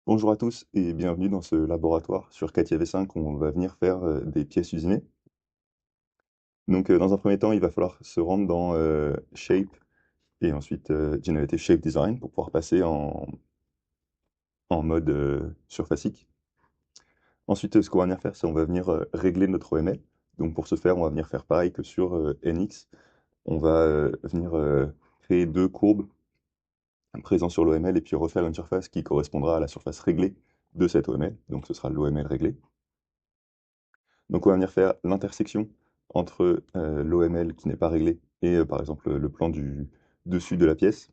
Bonjour à tous et bienvenue dans ce laboratoire sur CATIA V5 où on va venir faire des pièces usinées. Donc dans un premier temps, il va falloir se rendre dans Shape et ensuite Generative Shape Design pour pouvoir passer en mode surfacique. Ensuite, ce qu'on va venir faire, c'est on va venir régler notre OML. Donc pour ce faire, on va venir faire pareil que sur NX. On va venir créer deux courbes présentes sur l'OML et puis refaire une surface qui correspondra à la surface réglée de cette OML. Donc ce sera l'OML réglé. Donc on va venir faire l'intersection entre l'OML qui n'est pas réglé et par exemple le plan du dessus de la pièce.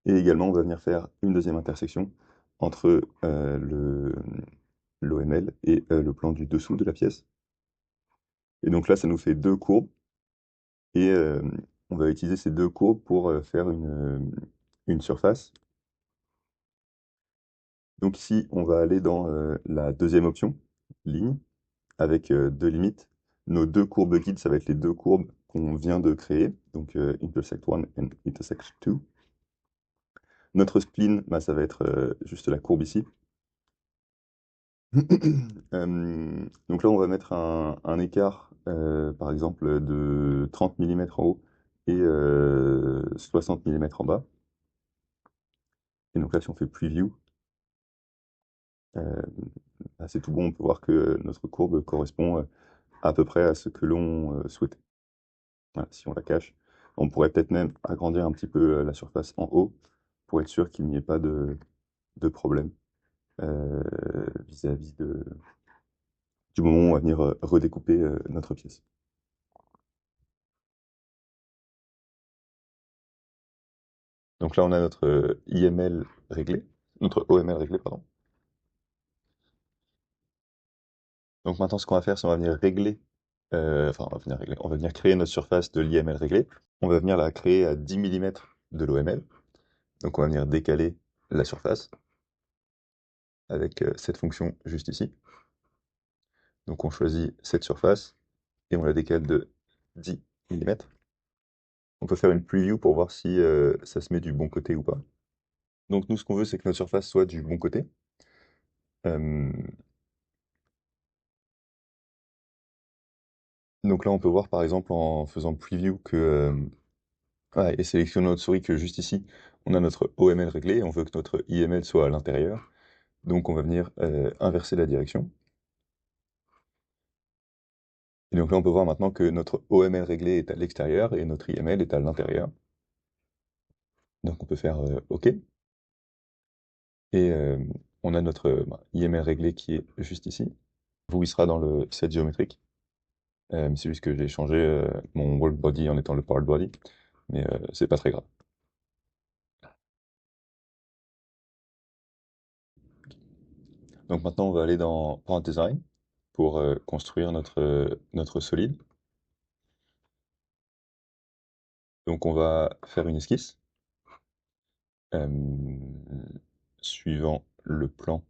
Et également on va venir faire une deuxième intersection entre l'OML et le plan du dessous de la pièce. Et donc là ça nous fait deux courbes et on va utiliser ces deux courbes pour faire une surface. Donc ici on va aller dans la deuxième option, ligne, avec deux limites. Nos deux courbes guides, ça va être les deux courbes qu'on vient de créer, donc intersect 1 et intersect 2. Notre spline, bah, ça va être juste la courbe ici. Donc là, on va mettre un écart, par exemple, de 30 mm en haut et 60 mm en bas. Et donc là, si on fait preview, euh, bah, c'est tout bon, on peut voir que notre courbe correspond à peu près à ce que l'on souhaitait. Voilà, si on la cache. On pourrait peut-être même agrandir un petit peu la surface en haut pour être sûr qu'il n'y ait pas de problème euh, vis-à-vis du moment où on va venir redécouper notre pièce. Donc là, on a notre IML réglé, notre OML réglé, pardon. Donc maintenant, ce qu'on va faire, c'est on va venir régler, enfin, on va venir créer notre surface de l'IML réglé. On va venir la créer à 10 mm de l'OML. Donc on va venir décaler la surface avec cette fonction juste ici. Donc on choisit cette surface et on la décale de 10 mm. On peut faire une preview pour voir si ça se met du bon côté ou pas. Donc nous, ce qu'on veut, c'est que notre surface soit du bon côté. Euh, donc là, on peut voir par exemple en faisant preview que voilà, et sélectionnant notre souris que juste ici, on a notre OML réglé et on veut que notre IML soit à l'intérieur. Donc on va venir inverser la direction. Et donc là, on peut voir maintenant que notre OML réglé est à l'extérieur et notre IML est à l'intérieur. Donc on peut faire OK. Et on a notre IML réglé qui est juste ici. Où il sera dans le set géométrique. C'est juste que j'ai changé mon world body en étant le part body. Mais c'est pas très grave. Donc maintenant, on va aller dans Part Design pour construire notre solide. Donc on va faire une esquisse euh, suivant le plan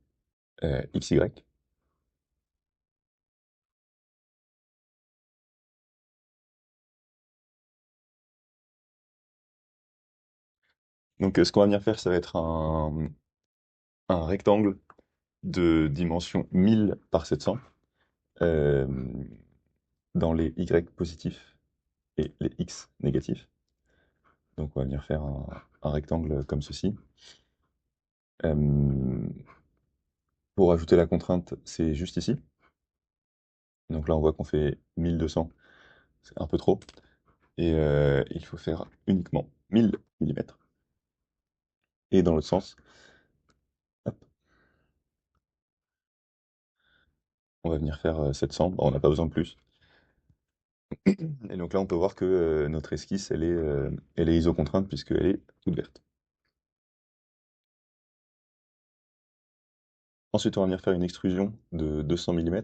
XY. Donc ce qu'on va venir faire, ça va être un rectangle de dimension 1000 par 700 euh, dans les Y positifs et les X négatifs. Donc on va venir faire un rectangle comme ceci. Euh, pour ajouter la contrainte, c'est juste ici. Donc là on voit qu'on fait 1200, c'est un peu trop. Et il faut faire uniquement 1000 mm. Et dans l'autre sens, hop, on va venir faire 700. Bon, on n'a pas besoin de plus. Et donc là, on peut voir que notre esquisse, elle est isocontrainte puisqu'elle est toute verte. Ensuite, on va venir faire une extrusion de 200 mm.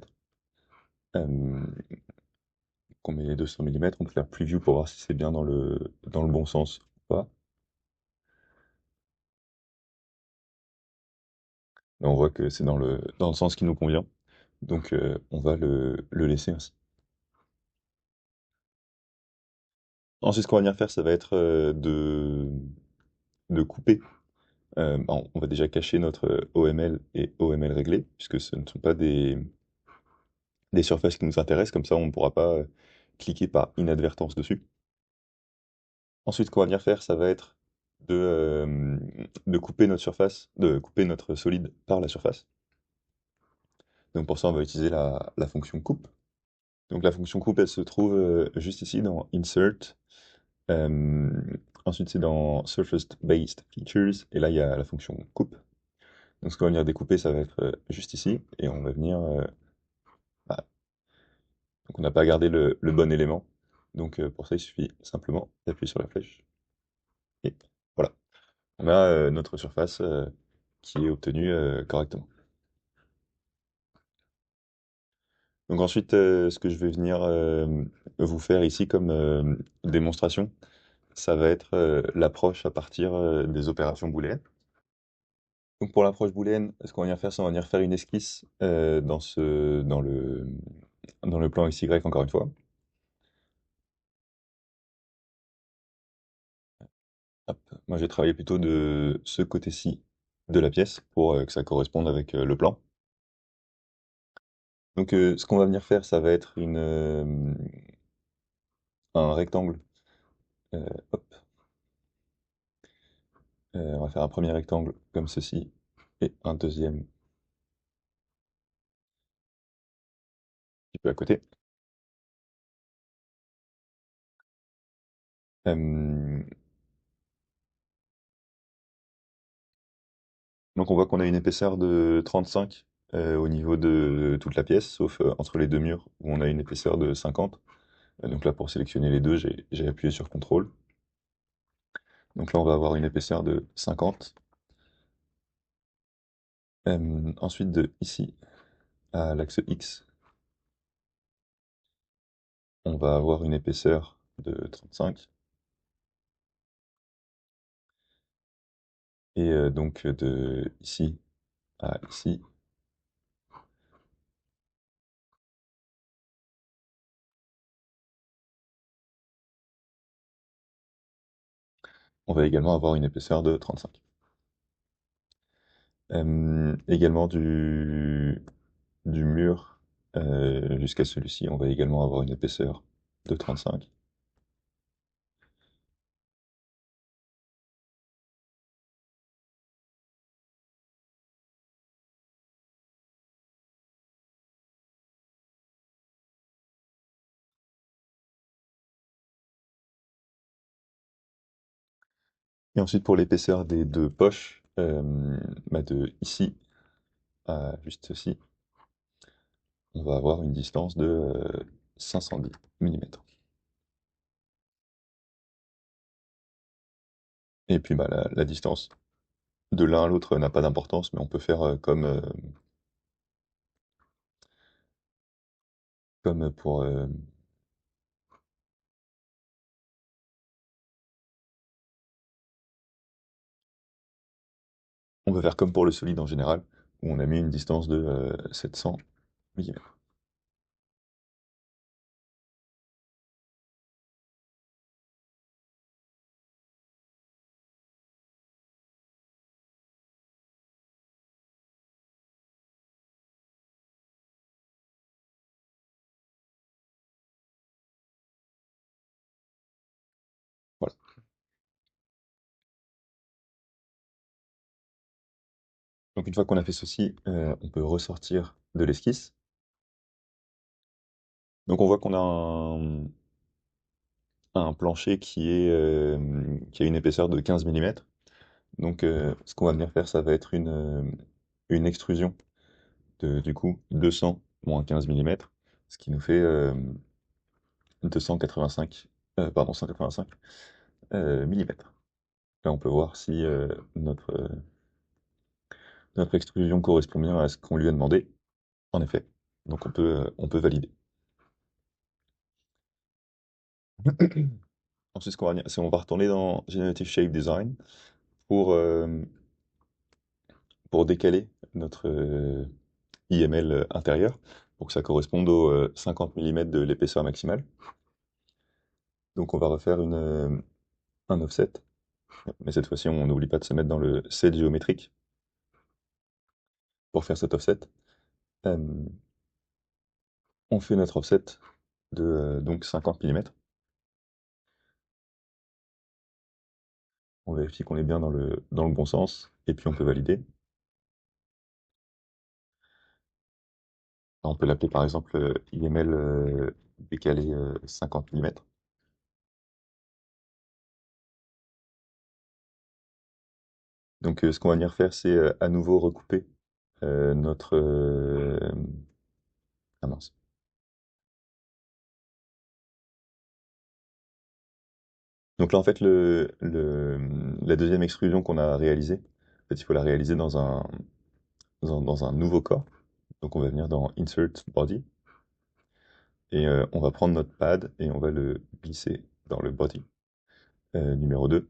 On met les 200 mm, on peut faire preview pour voir si c'est bien dans le bon sens ou pas. Et on voit que c'est dans le sens qui nous convient. Donc on va le laisser ainsi. Ensuite, ce qu'on va venir faire, ça va être de couper On va déjà cacher notre OML et OML réglé, puisque ce ne sont pas des surfaces qui nous intéressent, comme ça on ne pourra pas cliquer par inadvertance dessus. Ensuite, ce qu'on va venir faire, ça va être de couper notre surface, de couper notre solide par la surface. Donc pour ça, on va utiliser la fonction coupe. Donc la fonction coupe, elle se trouve juste ici dans Insert. Euh, Ensuite, c'est dans Surface Based Features, et là, il y a la fonction coupe. Donc ce qu'on va venir découper, ça va être juste ici, et on va venir... bah, donc on n'a pas gardé le bon élément. Donc pour ça, il suffit simplement d'appuyer sur la flèche. Et voilà, on a notre surface qui est obtenue correctement. Donc ensuite, ce que je vais venir vous faire ici comme démonstration, ça va être l'approche à partir des opérations booléennes. Donc pour l'approche booléenne, ce qu'on va venir faire, c'est on va venir faire une esquisse dans le plan XY encore une fois. Hop. Moi j'ai travaillé plutôt de ce côté-ci de la pièce pour que ça corresponde avec le plan. Donc ce qu'on va venir faire, ça va être un rectangle. Hop. On va faire un premier rectangle comme ceci et un deuxième un petit peu à côté. Euh, donc on voit qu'on a une épaisseur de 35 au niveau de toute la pièce, sauf entre les deux murs où on a une épaisseur de 50. Donc là pour sélectionner les deux, j'ai appuyé sur CTRL. Donc là on va avoir une épaisseur de 50. Ensuite de ici à l'axe X, on va avoir une épaisseur de 35. Et donc de ici à ici, on va également avoir une épaisseur de 35. Également du mur jusqu'à celui-ci, on va également avoir une épaisseur de 35. Et ensuite pour l'épaisseur des deux poches, de ici à juste ceci, on va avoir une distance de 510 mm. Et puis la distance de l'un à l'autre n'a pas d'importance, mais on peut faire comme pour... on peut faire comme pour le solide en général, où on a mis une distance de 700 mm. Voilà. Donc une fois qu'on a fait ceci, on peut ressortir de l'esquisse. Donc on voit qu'on a un plancher qui a une épaisseur de 15 mm. Donc ce qu'on va venir faire, ça va être une extrusion de du coup 200 moins 15 mm, ce qui nous fait 285, pardon 185 millimètres. Là on peut voir si notre extrusion correspond bien à ce qu'on lui a demandé. En effet, donc on peut valider. Ensuite, ce qu'on va dire, c'est on va retourner dans Generative Shape Design pour, euh, pour décaler notre IML intérieur pour que ça corresponde aux 50 mm de l'épaisseur maximale. Donc on va refaire un offset Mais cette fois-ci, on n'oublie pas de se mettre dans le set géométrique pour faire cet offset. Euh, on fait notre offset de donc 50 mm. On vérifie qu'on est bien dans le bon sens, et puis on peut valider. On peut l'appeler par exemple IML décalé 50 mm. Donc ce qu'on va venir faire, c'est à nouveau recouper notre... ah mince. Donc là, en fait, la deuxième extrusion qu'on a réalisée, en fait, il faut la réaliser dans un nouveau corps. Donc on va venir dans Insert Body, et on va prendre notre pad et on va le glisser dans le body numéro 2.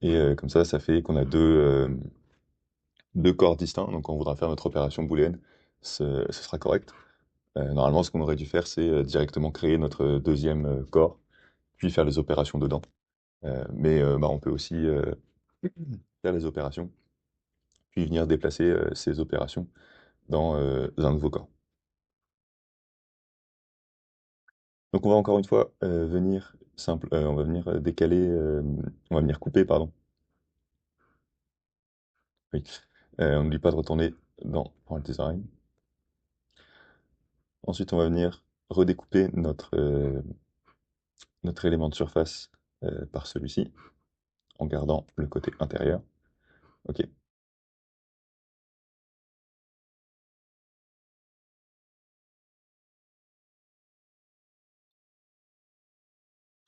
Et comme ça fait qu'on a deux corps distincts. Donc quand on voudra faire notre opération booléenne, ce sera correct. Normalement, ce qu'on aurait dû faire, c'est directement créer notre deuxième corps, puis faire les opérations dedans. Mais on peut aussi faire les opérations, puis venir déplacer ces opérations dans un nouveau corps. Donc on va encore une fois on va venir décaler, on va venir couper, pardon. Oui. On n'oublie pas de retourner dans Point Design. Ensuite, on va venir redécouper notre élément de surface par celui-ci, en gardant le côté intérieur. Ok.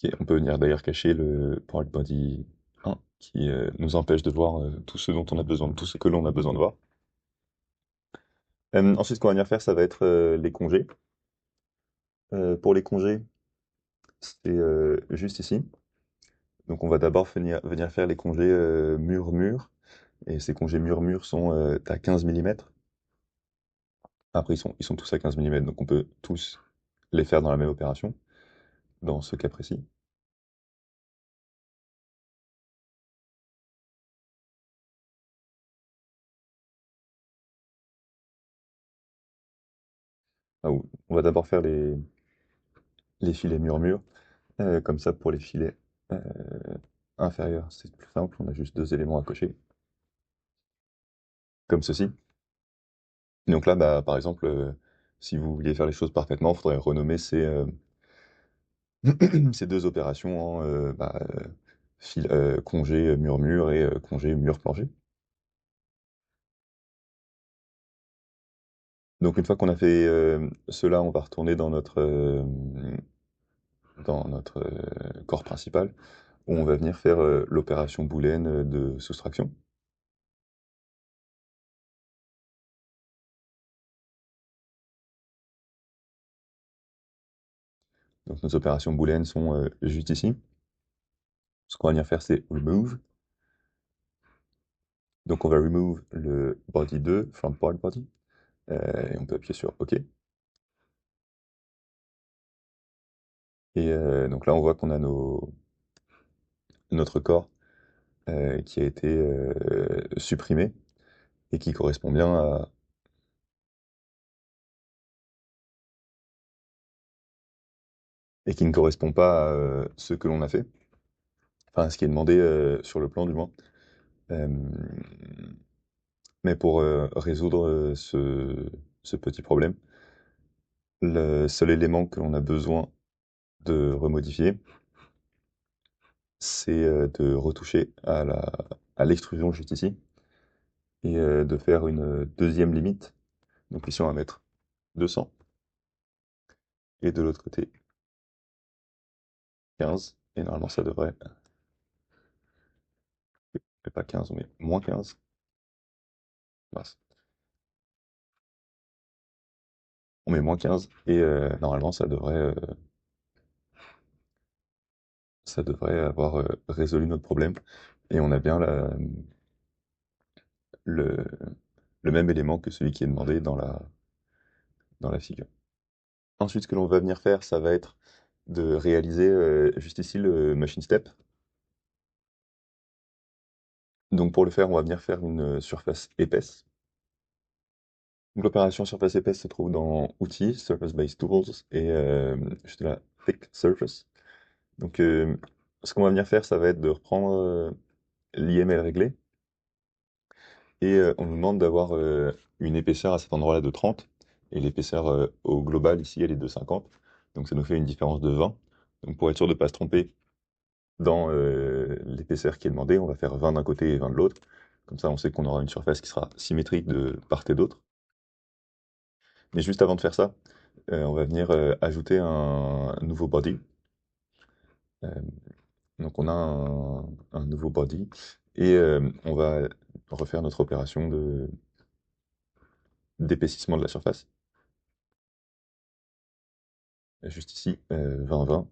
Ok, on peut venir d'ailleurs cacher le Point Body 1 qui nous empêche de voir tout ce dont on a besoin, tout ce que l'on a besoin de voir. Ensuite, ce qu'on va venir faire, ça va être les congés. Pour les congés, c'est juste ici. Donc on va d'abord venir faire les congés mur-mur. Et ces congés mur-mur sont à 15 mm. Après, ils sont tous à 15 mm, donc on peut tous les faire dans la même opération, dans ce cas précis. Ah, on va d'abord faire les filets mur-mur. Comme ça, pour les filets euh, inférieurs, c'est plus simple, on a juste deux éléments à cocher, comme ceci. Donc là, bah, par exemple, si vous vouliez faire les choses parfaitement, il faudrait renommer ces deux opérations en congé mur-mur et congé mur-plancher. Donc une fois qu'on a fait cela, on va retourner dans notre corps principal, où on va venir faire l'opération booléenne de soustraction. Donc nos opérations booléennes sont juste ici. Ce qu'on va venir faire, c'est remove. Donc on va remove le body 2 from part body. Et on peut appuyer sur OK. Et donc là, on voit qu'on a notre corps qui a été supprimé et qui correspond bien et qui ne correspond pas à ce que l'on a fait. Enfin, ce qui est demandé sur le plan, du moins. Euh, mais pour résoudre ce petit problème, le seul élément que l'on a besoin de remodifier, c'est de retoucher à l'extrusion juste ici et de faire une deuxième limite. Donc ici, on va mettre 200 et de l'autre côté 15. Et normalement, ça devrait, pas 15, on met moins 15. Mince. On met moins 15 et normalement, ça devrait avoir résolu notre problème. Et on a bien le, le même élément que celui qui est demandé dans la figure. Ensuite, ce que l'on va venir faire, ça va être de réaliser juste ici le machine step. Donc pour le faire, on va venir faire une surface épaisse. Donc l'opération surface épaisse se trouve dans Outils, Surface-Based Tools, et juste là, Thick Surface. Donc ce qu'on va venir faire, ça va être de reprendre l'IML réglé, et on nous demande d'avoir une épaisseur à cet endroit-là de 30, et l'épaisseur au global ici, elle est de 50. Donc ça nous fait une différence de 20. Donc pour être sûr de ne pas se tromper dans l'épaisseur qui est demandée, on va faire 20 d'un côté et 20 de l'autre. Comme ça, on sait qu'on aura une surface qui sera symétrique de part et d'autre. Mais juste avant de faire ça, on va venir ajouter un nouveau body. Euh, donc on a un nouveau body et on va refaire notre opération d'épaississement de la surface. Juste ici, 20-20,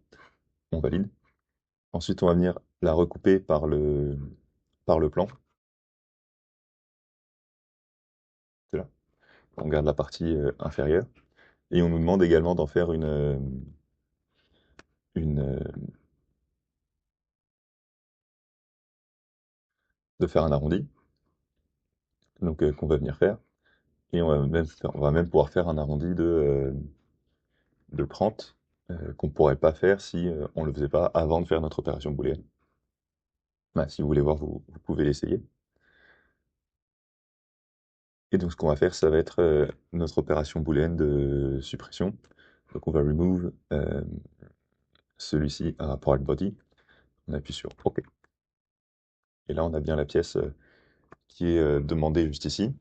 on valide. Ensuite, on va venir la recouper par le plan. C'est là. On garde la partie inférieure. Et on nous demande également d'en faire une, de faire un arrondi, donc qu'on va venir faire. Et on va même pouvoir faire un arrondi de 30 qu'on ne pourrait pas faire si on ne le faisait pas avant de faire notre opération booléenne. Bah, si vous voulez voir, vous pouvez l'essayer. Et donc ce qu'on va faire, ça va être notre opération booléenne de suppression. Donc on va remove celui-ci à rapport à le body. On appuie sur OK. Et là, on a bien la pièce qui est demandée juste ici.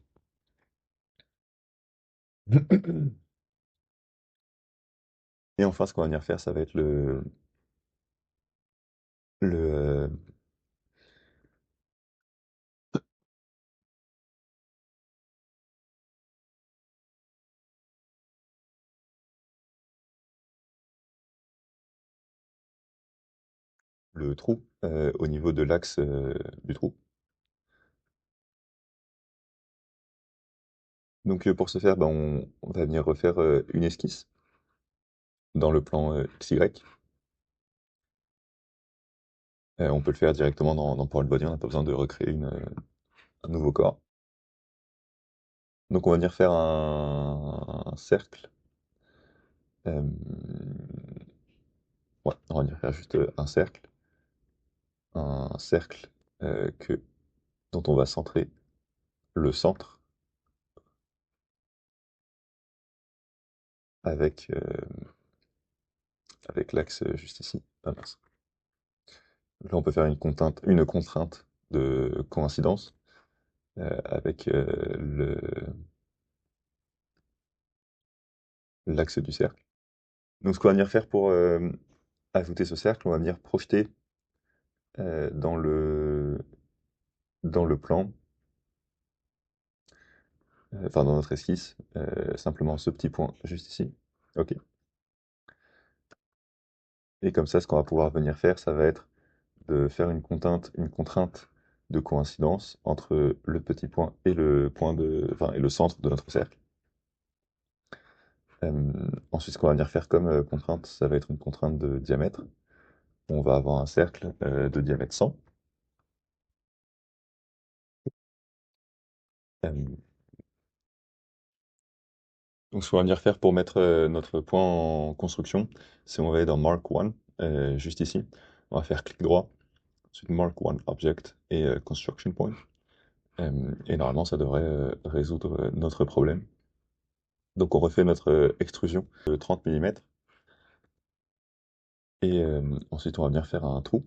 Et enfin, ce qu'on va venir faire, ça va être le, le trou au niveau de l'axe du trou. Donc pour ce faire, bah, on va venir refaire une esquisse dans le plan XY. On peut le faire directement dans Power Body, on n'a pas besoin de recréer un nouveau corps. Donc on va venir faire un cercle. Euh, ouais, on va venir faire juste un cercle que, dont on va centrer le centre avec, avec l'axe juste ici. Ah, mince. Là on peut faire une contrainte de coïncidence avec l'axe du cercle. Donc ce qu'on va venir faire pour ajouter ce cercle, on va venir projeter dans dans le plan, enfin dans notre esquisse, simplement ce petit point juste ici. OK. Et comme ça, ce qu'on va pouvoir venir faire, ça va être de faire une contrainte de coïncidence entre le petit point et le point enfin, et le centre de notre cercle. Ensuite, ce qu'on va venir faire comme contrainte, ça va être une contrainte de diamètre. On va avoir un cercle de diamètre 100. Euh, donc, ce qu'on va venir faire pour mettre notre point en construction, c'est on va aller dans Mark 1, juste ici. On va faire clic droit, ensuite Mark 1 Object et Construction Point. Et normalement, ça devrait résoudre notre problème. Donc, on refait notre extrusion de 30 mm. Et ensuite, on va venir faire un trou.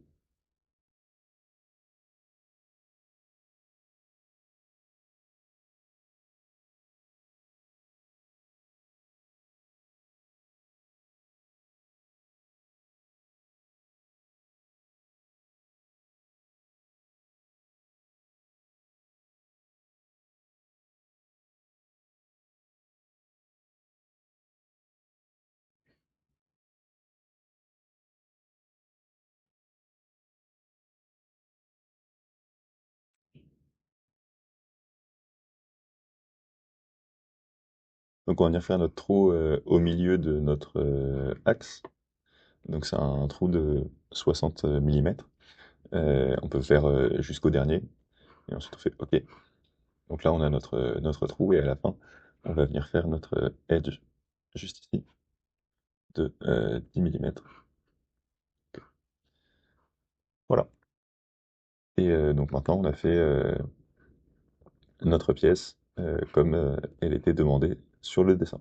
Donc, on va venir faire notre trou au milieu de notre axe. Donc, c'est un trou de 60 mm. On peut faire jusqu'au dernier. et ensuite on fait OK. Donc là, on a notre trou, et à la fin, on va venir faire notre edge juste ici de 10 mm. Voilà. Et donc maintenant, on a fait notre pièce comme elle était demandée sur le dessin.